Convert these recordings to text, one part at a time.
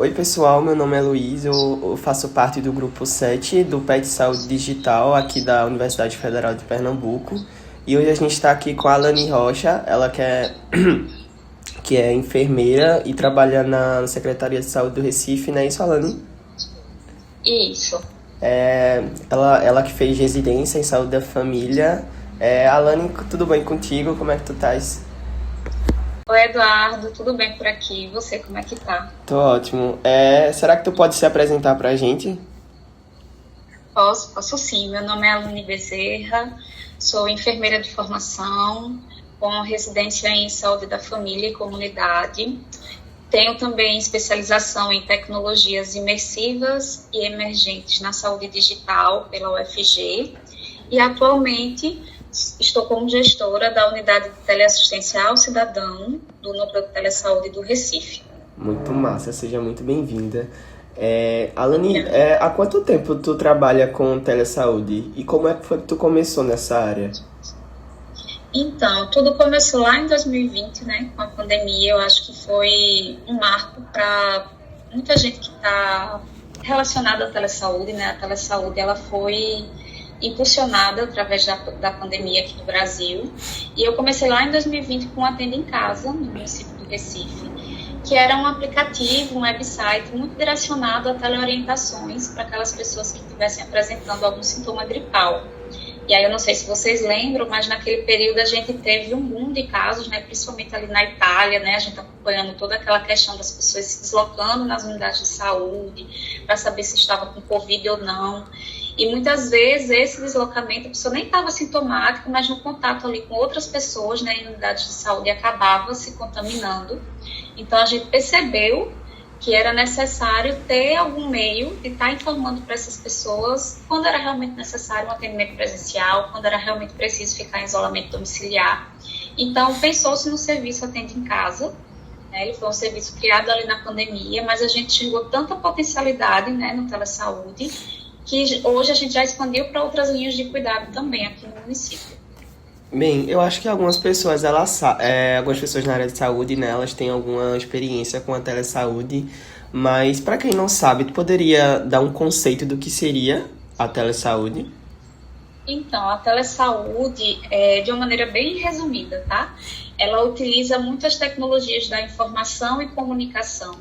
Oi pessoal, meu nome é Luiz, eu faço parte do grupo 7 do PET Saúde Digital aqui da Universidade Federal de Pernambuco. E hoje a gente está aqui com a Alane Rocha, ela que é enfermeira e trabalha na Secretaria de Saúde do Recife, não é isso, Alane? Isso. Ela que fez residência em saúde da família. Alane, tudo bem contigo? Como é que tu estás? Oi, Eduardo, tudo bem por aqui? E você, como é que tá? Tô ótimo. Será que tu pode se apresentar pra gente? Posso sim. Meu nome é Alane Bezerra, sou enfermeira de formação, com residência em saúde da família e comunidade. Tenho também especialização em tecnologias imersivas e emergentes na saúde digital pela UFG. E atualmente estou como gestora da unidade de teleassistência ao cidadão do Núcleo de Telesaúde do Recife. Muito massa, seja muito bem-vinda. Alane, há quanto tempo tu trabalha com telesaúde e como é que foi que tu começou nessa área? Então, tudo começou lá em 2020, né, com a pandemia. Eu acho que foi um marco para muita gente que está relacionada à telesaúde, né? A telesaúde, ela foi impulsionada através da pandemia aqui no Brasil. E eu comecei lá em 2020 com Atenda em Casa, no município do Recife, que era um aplicativo, um website muito direcionado a teleorientações para aquelas pessoas que estivessem apresentando algum sintoma gripal. E aí eu não sei se vocês lembram, mas naquele período a gente teve um boom de casos, né, principalmente ali na Itália, né, a gente acompanhando toda aquela questão das pessoas se deslocando nas unidades de saúde para saber se estava com Covid ou não. E muitas vezes esse deslocamento, a pessoa nem estava sintomática, mas no contato ali com outras pessoas, né, em unidades de saúde, acabava se contaminando. Então a gente percebeu que era necessário ter algum meio de estar informando para essas pessoas quando era realmente necessário um atendimento presencial, quando era realmente preciso ficar em isolamento domiciliar. Então, pensou-se no serviço Atende em Casa, né? Ele foi um serviço criado ali na pandemia, mas a gente chegou tanta potencialidade, né, no telesaúde, que hoje a gente já expandiu para outras linhas de cuidado também aqui no município. Bem, eu acho que algumas pessoas, algumas pessoas na área de saúde, né, elas têm alguma experiência com a telesaúde, mas para quem não sabe, tu poderia dar um conceito do que seria a telesaúde? Então, a telesaúde, de uma maneira bem resumida, tá? Ela utiliza muitas tecnologias da informação e comunicação,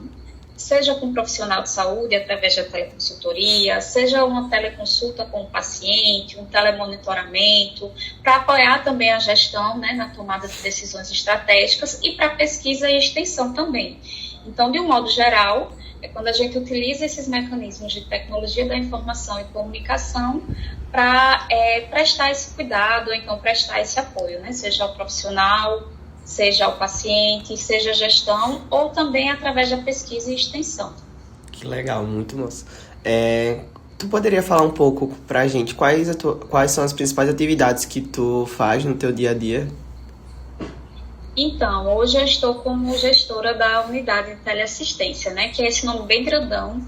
seja com um profissional de saúde, através da teleconsultoria, seja uma teleconsulta com o paciente, um telemonitoramento, para apoiar também a gestão, né, na tomada de decisões estratégicas e para pesquisa e extensão também. Então, de um modo geral, é quando a gente utiliza esses mecanismos de tecnologia da informação e comunicação para prestar esse cuidado, ou então prestar esse apoio, né, seja ao profissional, seja ao paciente, seja a gestão, ou também através da pesquisa e extensão. Que legal, muito massa. Tu poderia falar um pouco pra gente quais são as principais atividades que tu faz no teu dia a dia? Então, hoje eu estou como gestora da unidade de teleassistência, né, que é esse nome bem grandão,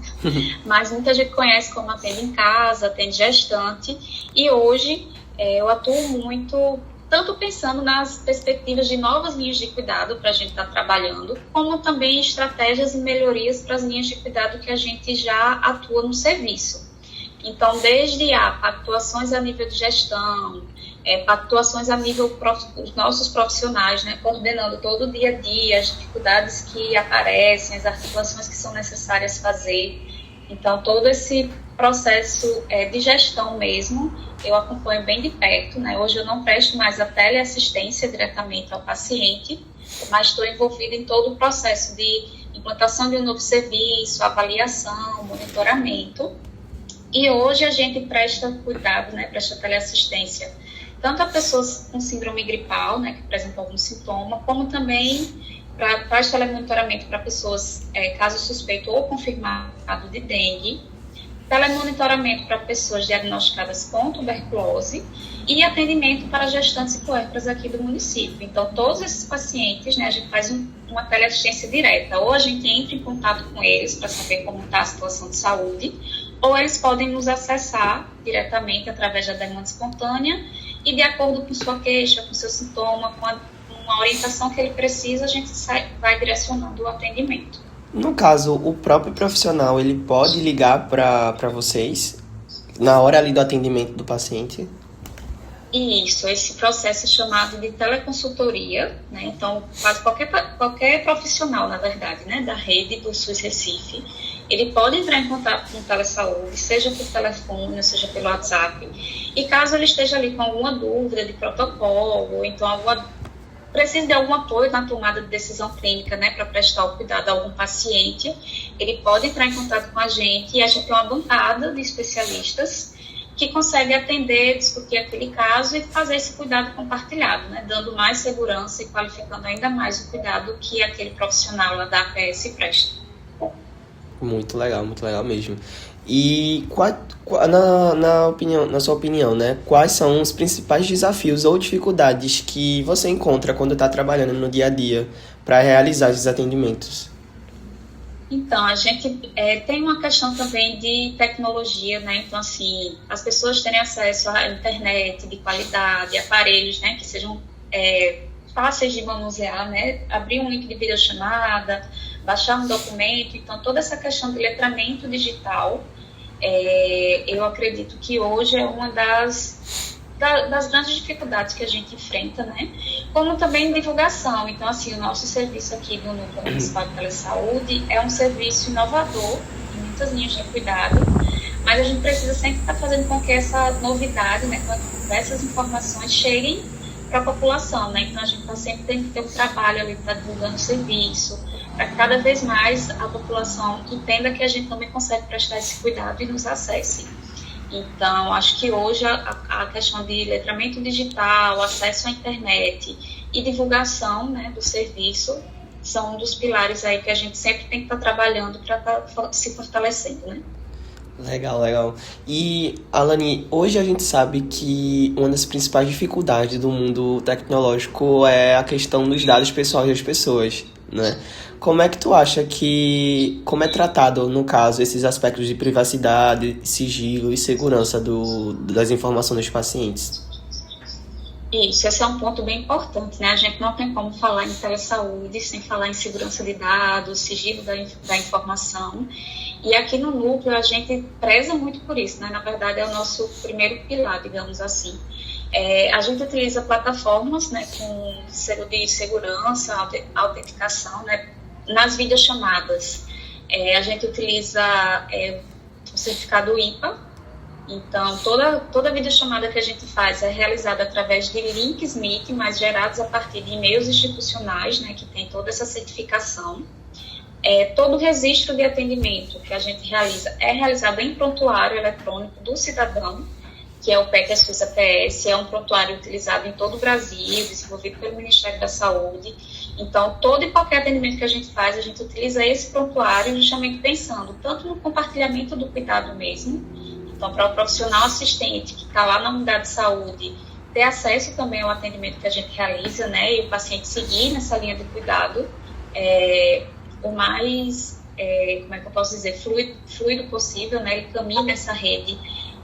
mas muita gente conhece como Atende em Casa, Atende Gestante, e hoje eu atuo muito tanto pensando nas perspectivas de novas linhas de cuidado para a gente estar trabalhando, como também estratégias e melhorias para as linhas de cuidado que a gente já atua no serviço. Então, desde atuações a nível de gestão, atuações a nível dos nossos profissionais, né, coordenando todo o dia a dia, as dificuldades que aparecem, as articulações que são necessárias fazer. Então, todo esse processo de gestão mesmo, eu acompanho bem de perto, né? Hoje eu não presto mais a teleassistência diretamente ao paciente, mas estou envolvida em todo o processo de implantação de um novo serviço, avaliação, monitoramento. E hoje a gente presta cuidado, né? Presta teleassistência tanto a pessoas com síndrome gripal, né, que apresentam algum sintoma, como também faz telemonitoramento para pessoas, caso suspeito ou confirmado de dengue, telemonitoramento para pessoas diagnosticadas com tuberculose e atendimento para gestantes e puérperas aqui do município. Então, todos esses pacientes, né, a gente faz uma teleassistência direta. Ou a gente entra em contato com eles para saber como está a situação de saúde, ou eles podem nos acessar diretamente através da demanda espontânea e, de acordo com sua queixa, com seu sintoma, com uma orientação que ele precisa, a gente vai direcionando o atendimento. No caso, o próprio profissional, ele pode ligar para vocês na hora ali do atendimento do paciente? Isso, esse processo é chamado de teleconsultoria, né? Então, quase qualquer profissional, na verdade, né, da rede do SUS Recife, ele pode entrar em contato com o Telesaúde, seja por telefone, seja pelo WhatsApp, e caso ele esteja ali com alguma dúvida de protocolo, ou então precise de algum apoio na tomada de decisão clínica, né, para prestar o cuidado a algum paciente, ele pode entrar em contato com a gente, e a gente tem uma bancada de especialistas que consegue atender, discutir aquele caso e fazer esse cuidado compartilhado, né, dando mais segurança e qualificando ainda mais o cuidado que aquele profissional lá da APS presta. Muito legal mesmo. E na sua opinião, né, quais são os principais desafios ou dificuldades que você encontra quando está trabalhando no dia a dia para realizar esses atendimentos? Então, a gente tem uma questão também de tecnologia, né? Então, assim, as pessoas terem acesso à internet de qualidade, aparelhos, né, que sejam fáceis de manusear, né? Abrir um link de videochamada, baixar um documento. Então, toda essa questão de letramento digital, eu acredito que hoje é uma das grandes dificuldades que a gente enfrenta, né? Como também divulgação. Então, assim, o nosso serviço aqui do Núcleo Municipal de Telesaúde é um serviço inovador, em muitas linhas de cuidado, mas a gente precisa sempre estar fazendo com que essa novidade, né, com essas informações cheguem para a população, né? Então, a gente está sempre tendo que ter um trabalho ali para divulgando o serviço, para que cada vez mais a população entenda que a gente também consegue prestar esse cuidado e nos acesse. Então, acho que hoje a questão de letramento digital, acesso à internet e divulgação, né, do serviço são um dos pilares aí que a gente sempre tem que estar trabalhando para estar se fortalecendo, né? Legal. E, Alane, hoje a gente sabe que uma das principais dificuldades do mundo tecnológico é a questão dos dados pessoais das pessoas, né? Como é que tu acha como é tratado, no caso, esses aspectos de privacidade, sigilo e segurança das informações dos pacientes? Isso, esse é um ponto bem importante, né? A gente não tem como falar em telesaúde sem falar em segurança de dados, sigilo da informação. E aqui no Núcleo a gente preza muito por isso, né? Na verdade é o nosso primeiro pilar, digamos assim. A gente utiliza plataformas, né, com selo de segurança, autenticação, né, nas videochamadas. A gente utiliza o certificado IPA. Então, toda videochamada que a gente faz é realizada através de links Meet, mas gerados a partir de e-mails institucionais, né, que tem toda essa certificação. Todo o registro de atendimento que a gente realiza é realizado em prontuário eletrônico do cidadão, que é o PEC-SUS APS, é um prontuário utilizado em todo o Brasil, desenvolvido pelo Ministério da Saúde. Então, todo e qualquer atendimento que a gente faz, a gente utiliza esse prontuário justamente pensando tanto no compartilhamento do cuidado mesmo. Então, para o profissional assistente que está lá na unidade de saúde, ter acesso também ao atendimento que a gente realiza, né, e o paciente seguir nessa linha de cuidado o mais, como é que eu posso dizer, fluido possível, né, ele caminha nessa rede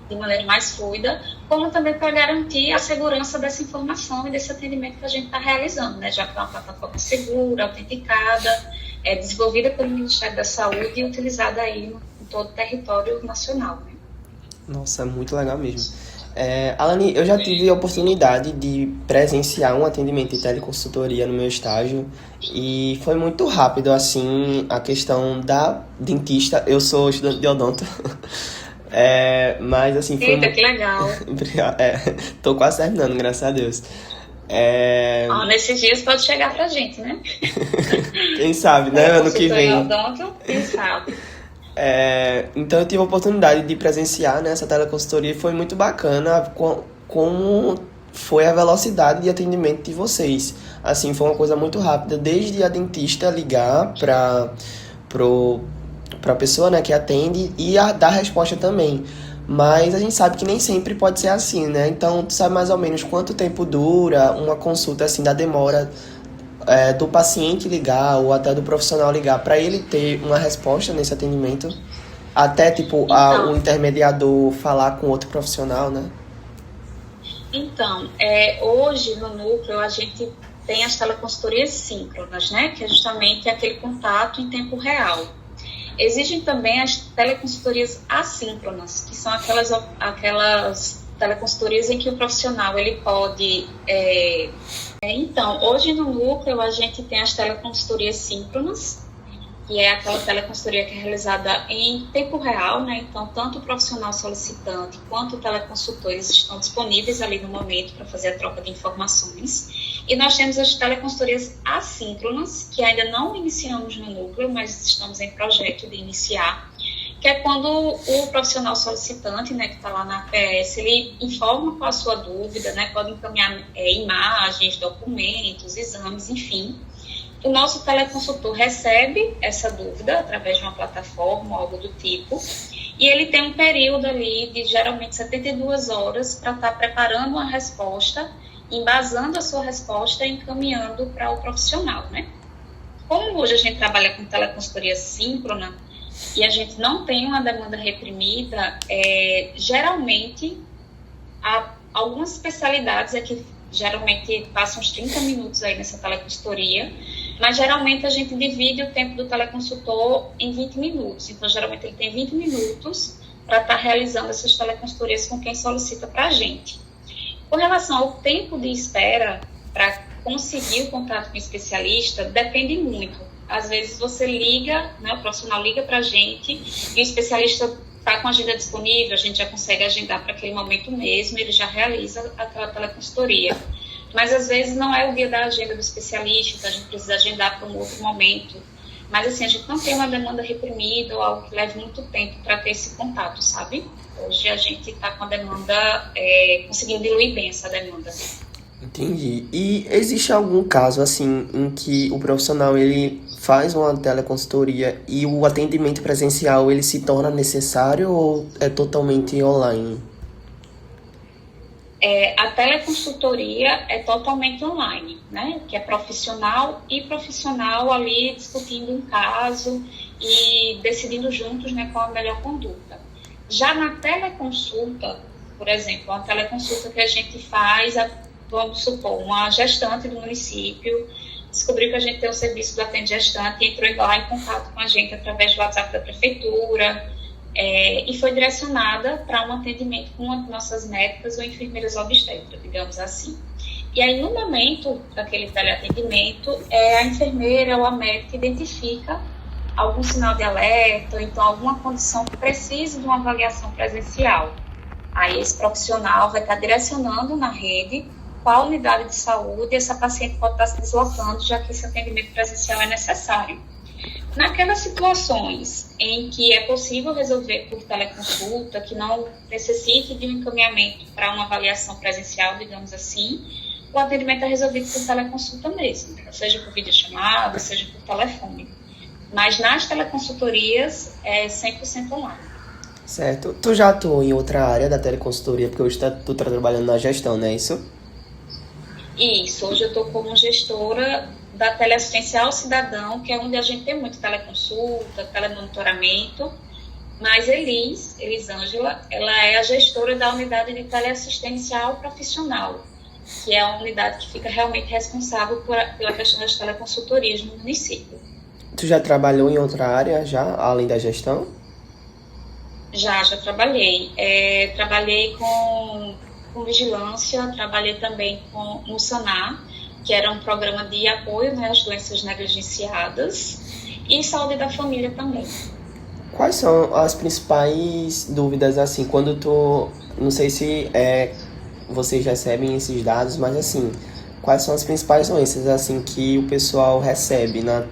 de maneira mais fluida, como também para garantir a segurança dessa informação e desse atendimento que a gente está realizando, né, já que é uma plataforma segura, autenticada, desenvolvida pelo Ministério da Saúde e utilizada aí em todo o território nacional, né? Nossa, muito legal mesmo. Alane, eu já tive a oportunidade de presenciar um atendimento de teleconsultoria no meu estágio e foi muito rápido, assim, a questão da dentista. Eu sou estudante de odonto, mas assim... Eita, que legal! Tô quase terminando, graças a Deus. Nesses dias pode chegar pra gente, né? Quem sabe, né? Ano que vem. Odonto, quem sabe? Então eu tive a oportunidade de presenciar, né, essa teleconsultoria e foi muito bacana como foi a velocidade de atendimento de vocês. Assim, foi uma coisa muito rápida, desde a dentista ligar para a pessoa, né, que atende e dar resposta também. Mas a gente sabe que nem sempre pode ser assim, né? Então, tu sabe mais ou menos quanto tempo dura uma consulta, assim, da demora do paciente ligar ou até do profissional ligar para ele ter uma resposta nesse atendimento, até tipo o intermediador falar com outro profissional, né? Então, hoje no Núcleo a gente tem as teleconsultorias síncronas, né? Que é justamente aquele contato em tempo real. Existem também as teleconsultorias assíncronas, que são aquelas teleconsultorias em que o profissional ele pode... Então, hoje no núcleo a gente tem as teleconsultorias síncronas, que é aquela teleconsultoria que é realizada em tempo real, né? Então, tanto o profissional solicitante quanto o teleconsultores estão disponíveis ali no momento para fazer a troca de informações. E nós temos as teleconsultorias assíncronas, que ainda não iniciamos no núcleo, mas estamos em projeto de iniciar, que é quando o profissional solicitante, né, que está lá na APS, ele informa qual a sua dúvida, né? Pode encaminhar imagens, documentos, exames, enfim. O nosso teleconsultor recebe essa dúvida através de uma plataforma ou algo do tipo, e ele tem um período ali de geralmente 72 horas para estar preparando uma resposta, embasando a sua resposta e encaminhando para o profissional, né? Como hoje a gente trabalha com teleconsultoria síncrona e a gente não tem uma demanda reprimida, geralmente algumas especialidades que geralmente passam uns 30 minutos aí nessa teleconsultoria, mas geralmente a gente divide o tempo do teleconsultor em 20 minutos. Então, geralmente ele tem 20 minutos para estar realizando essas teleconsultorias com quem solicita para a gente. Com relação ao tempo de espera para conseguir o contato com o especialista, depende muito. Às vezes você liga, né, o profissional liga para a gente e o especialista está com a agenda disponível, a gente já consegue agendar para aquele momento mesmo, ele já realiza aquela teleconsultoria. Mas às vezes não é o dia da agenda do especialista, então a gente precisa agendar para um outro momento. Mas assim, a gente não tem uma demanda reprimida ou algo que leve muito tempo para ter esse contato, sabe? Hoje a gente está com a demanda, conseguindo diluir bem essa demanda. Entendi. E existe algum caso, assim, em que o profissional, ele faz uma teleconsultoria e o atendimento presencial, ele se torna necessário ou é totalmente online? A teleconsultoria é totalmente online, né? Que é profissional e profissional ali discutindo um caso e decidindo juntos, né, qual a melhor conduta. Já na teleconsulta, por exemplo, uma teleconsulta que a gente faz, vamos supor, uma gestante do município descobriu que a gente tem o serviço do Atende Gestante e entrou lá em contato com a gente através do WhatsApp da prefeitura, e foi direcionada para um atendimento com uma de nossas médicas ou enfermeiras obstetras, digamos assim. E aí, no momento daquele teleatendimento, a enfermeira ou a médica identifica algum sinal de alerta, ou então alguma condição que precise de uma avaliação presencial. Aí esse profissional vai estar direcionando na rede qual unidade de saúde essa paciente pode estar se deslocando, já que esse atendimento presencial é necessário. Naquelas situações em que é possível resolver por teleconsulta, que não necessite de um encaminhamento para uma avaliação presencial, digamos assim, o atendimento é resolvido por teleconsulta mesmo, seja por videochamada, seja por telefone. Mas nas teleconsultorias é 100% online. Certo. Tu já atuou em outra área da teleconsultoria, porque hoje tu tá trabalhando na gestão, não é isso? Isso, hoje eu estou como gestora da teleassistencial ao cidadão, que é onde a gente tem muito teleconsulta, telemonitoramento, mas Elisângela, ela é a gestora da unidade de teleassistencial profissional, que é a unidade que fica realmente responsável pela questão das teleconsultorias no município. Tu já trabalhou em outra área, já, além da gestão? Já trabalhei. Trabalhei com vigilância, trabalhei também no SANAR, que era um programa de apoio, né, às doenças negligenciadas, e saúde da família também. Quais são as principais dúvidas, assim, quando não sei se vocês recebem esses dados, mas assim, quais são as principais doenças, assim, que o pessoal recebe na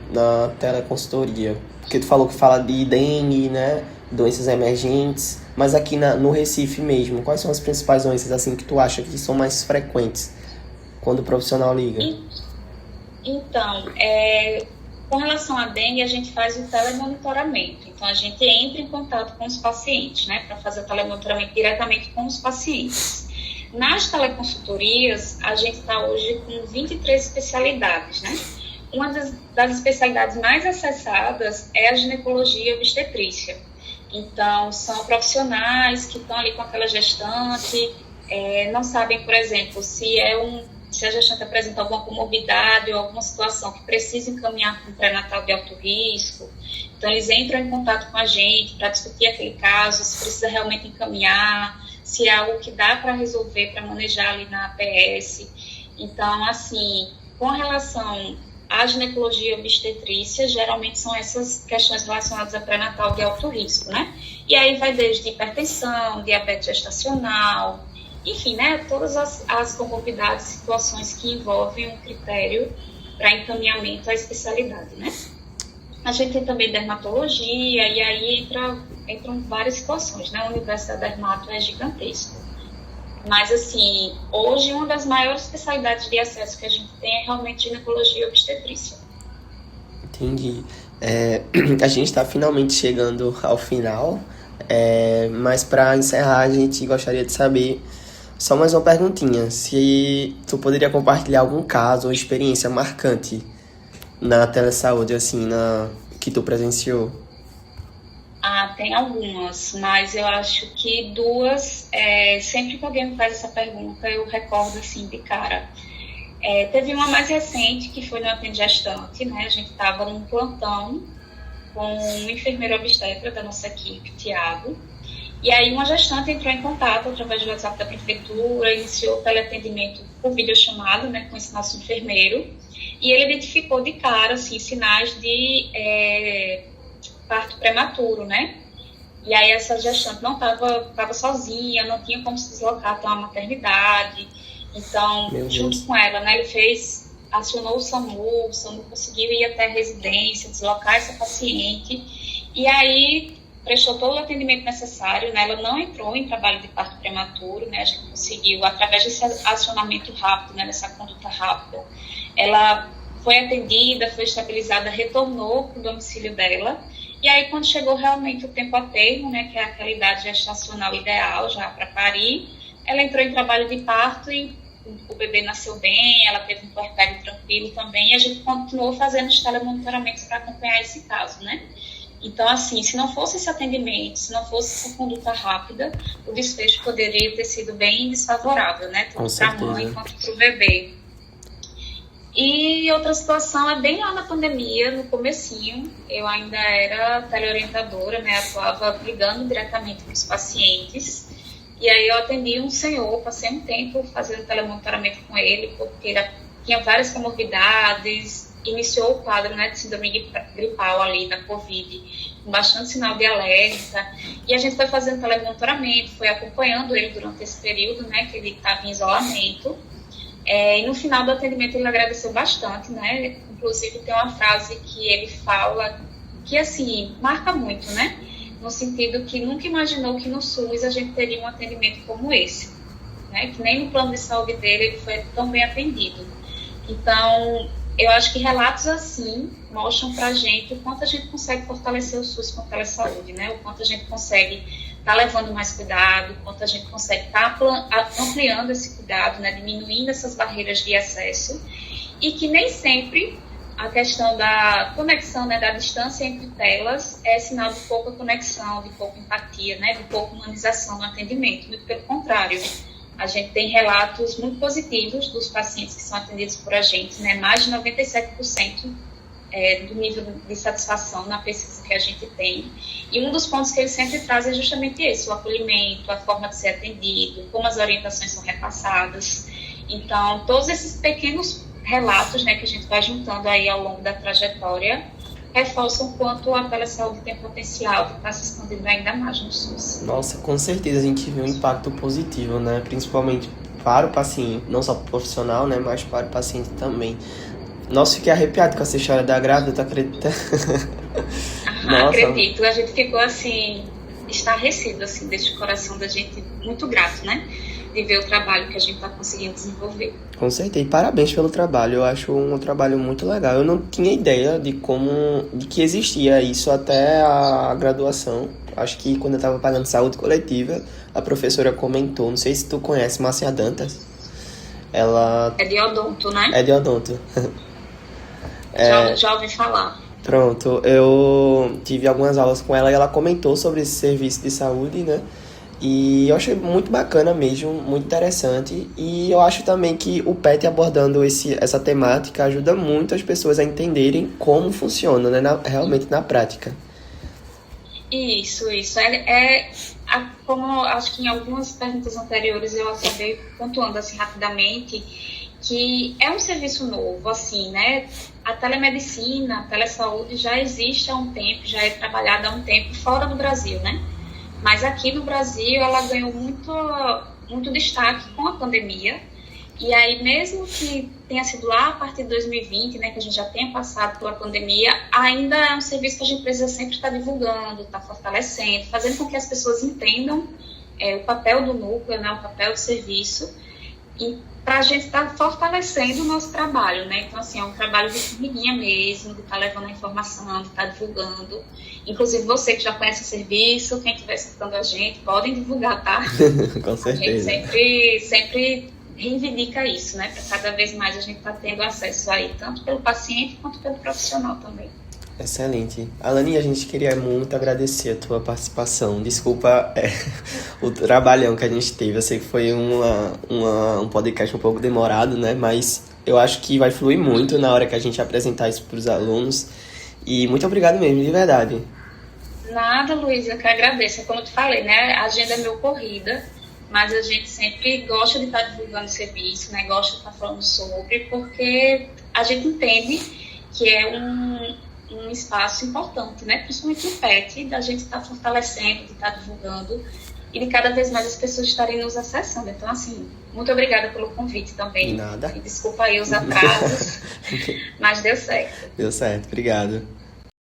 teleconsultoria? Porque tu falou que fala de dengue, né, doenças emergentes, mas aqui no Recife mesmo, quais são as principais doenças, assim, que tu acha que são mais frequentes quando o profissional liga? Então, com relação à dengue, a gente faz o telemonitoramento. Então, a gente entra em contato com os pacientes, né, para fazer o telemonitoramento diretamente com os pacientes. Nas teleconsultorias, a gente está hoje com 23 especialidades, né? Uma das especialidades mais acessadas é a ginecologia e obstetrícia. Então, são profissionais que estão ali com aquela gestante, não sabem, por exemplo, se é se a gestante apresenta alguma comorbidade ou alguma situação que precisa encaminhar para um pré-natal de alto risco. Então, eles entram em contato com a gente para discutir aquele caso, se precisa realmente encaminhar, se é algo que dá para resolver, para manejar ali na APS. Então, assim, com relação à ginecologia e obstetrícia, geralmente são essas questões relacionadas a pré-natal de alto risco, né? E aí vai desde hipertensão, diabetes gestacional, enfim, né? Todas as comorbidades, situações que envolvem um critério para encaminhamento à especialidade, né? A gente tem também dermatologia, e aí entram várias situações, né? O universo da dermato é gigantesco. Mas, assim, hoje uma das maiores especialidades de acesso que a gente tem é realmente ginecologia e obstetrícia. Entendi. A gente está finalmente chegando ao final, mas para encerrar a gente gostaria de saber só mais uma perguntinha. Se tu poderia compartilhar algum caso ou experiência marcante na telesaúde, assim, que tu presenciou? Tem algumas, mas eu acho que duas, sempre que alguém me faz essa pergunta, eu recordo assim de cara. Teve uma mais recente, que foi no Atende Gestante, né? A gente estava num plantão com um enfermeiro obstetra da nossa equipe, Tiago, e aí uma gestante entrou em contato através do WhatsApp da prefeitura, iniciou o teleatendimento por videochamada, né, com esse nosso enfermeiro, e ele identificou de cara, assim, sinais de parto prematuro, né? E aí essa gestante não estava sozinha, não tinha como se deslocar até uma maternidade. Então, junto com ela, né, ele acionou o SAMU conseguiu ir até a residência, deslocar essa paciente, e aí prestou todo o atendimento necessário, né? Ela não entrou em trabalho de parto prematuro, né? A gente conseguiu, através desse acionamento rápido, né, dessa conduta rápida, ela foi atendida, foi estabilizada, retornou para o domicílio dela. E aí, quando chegou realmente o tempo a termo, né, que é aquela idade gestacional ideal já para parir, ela entrou em trabalho de parto e o bebê nasceu bem, ela teve um puerpério tranquilo também, e a gente continuou fazendo os telemonitoramentos para acompanhar esse caso, né? Então, assim, se não fosse esse atendimento, se não fosse essa conduta rápida, o desfecho poderia ter sido bem desfavorável, né? Tanto para a mãe quanto para o bebê. E outra situação é bem lá na pandemia, no comecinho, eu ainda era teleorientadora, né, atuava ligando diretamente com os pacientes, e aí eu atendi um senhor, passei um tempo fazendo telemonitoramento com ele, porque ele tinha várias comorbidades, iniciou o quadro, né, de síndrome gripal ali, da Covid, com bastante sinal de alerta, e a gente foi fazendo telemonitoramento, foi acompanhando ele durante esse período, né, que ele estava em isolamento. E no final do atendimento ele agradeceu bastante, né? Inclusive tem uma frase que ele fala que, assim, marca muito, né? No sentido que nunca imaginou que no SUS a gente teria um atendimento como esse, né? Que nem no plano de saúde dele ele foi tão bem atendido. Então, eu acho que relatos assim mostram pra gente o quanto a gente consegue fortalecer o SUS com a telesaúde, né? O quanto a gente consegue estar levando mais cuidado, quanto a gente consegue estar ampliando esse cuidado, né, diminuindo essas barreiras de acesso, e que nem sempre a questão da conexão, né, da distância entre telas é sinal de pouca conexão, de pouca empatia, né, de pouca humanização no atendimento. Muito pelo contrário, a gente tem relatos muito positivos dos pacientes que são atendidos por a gente, né, mais de 97% do nível de satisfação na pesquisa que a gente tem. E um dos pontos que ele sempre traz é justamente esse, o acolhimento, a forma de ser atendido, como as orientações são repassadas. Então, todos esses pequenos relatos, né, que a gente vai juntando aí ao longo da trajetória, reforçam o quanto a telesaúde tem potencial de estar se expandindo ainda mais no SUS. Nossa, com certeza a gente vê um impacto positivo, né, principalmente para o paciente, não só para o profissional, né, mas para o paciente também. Nossa, fiquei arrepiado com essa história da grávida, tu acredita? Nossa. Acredito, a gente ficou assim, estarrecido, assim, desde o coração da gente, muito grato, né? De ver o trabalho que a gente está conseguindo desenvolver. Com certeza, e parabéns pelo trabalho, eu acho um trabalho muito legal. Eu não tinha ideia de que existia isso até a graduação. Acho que quando eu estava pagando saúde coletiva, a professora comentou, não sei se tu conhece, Márcia Dantas. Ela... É de odonto, né? É de odonto. Já ouvi falar. Pronto, eu tive algumas aulas com ela e ela comentou sobre esse serviço de saúde, né? E eu achei muito bacana mesmo, muito interessante. E eu acho também que o PET abordando essa temática ajuda muito as pessoas a entenderem como funciona, né, realmente na prática. Isso. Como acho que em algumas perguntas anteriores eu acabei pontuando assim rapidamente, que é um serviço novo, assim, né? A telemedicina, a telesaúde já existe há um tempo, já é trabalhada há um tempo fora do Brasil, né? Mas aqui no Brasil ela ganhou muito destaque com a pandemia. E aí, mesmo que tenha sido lá a partir de 2020, né, que a gente já tenha passado pela pandemia, ainda é um serviço que a gente precisa sempre estar divulgando, estar fortalecendo, fazendo com que as pessoas entendam o papel do núcleo, né, o papel do serviço, e para a gente estar fortalecendo o nosso trabalho, né? Então, assim, é um trabalho de formiguinha mesmo, de estar levando a informação, de estar divulgando. Inclusive, você que já conhece o serviço, quem estiver escutando a gente, podem divulgar, tá? Com certeza. A gente sempre reivindica isso, né? Para cada vez mais a gente tá tendo acesso aí, tanto pelo paciente quanto pelo profissional também. Excelente. Alane, a gente queria muito agradecer a tua participação. Desculpa o trabalhão que a gente teve. Eu sei que foi um podcast um pouco demorado, né? Mas eu acho que vai fluir muito na hora que a gente apresentar isso para os alunos. E muito obrigado mesmo, de verdade. Nada, Luísa, eu que agradeço. Como eu te falei, né? A agenda é meio corrida, mas a gente sempre gosta de estar divulgando o serviço, né? Gosta de estar falando sobre, porque a gente entende que é um espaço importante, né? Principalmente o PET, da gente estar fortalecendo, de estar divulgando e de cada vez mais as pessoas estarem nos acessando. Então, assim, muito obrigada pelo convite também. Nada. E desculpa aí os atrasos, mas deu certo. Deu certo, obrigado.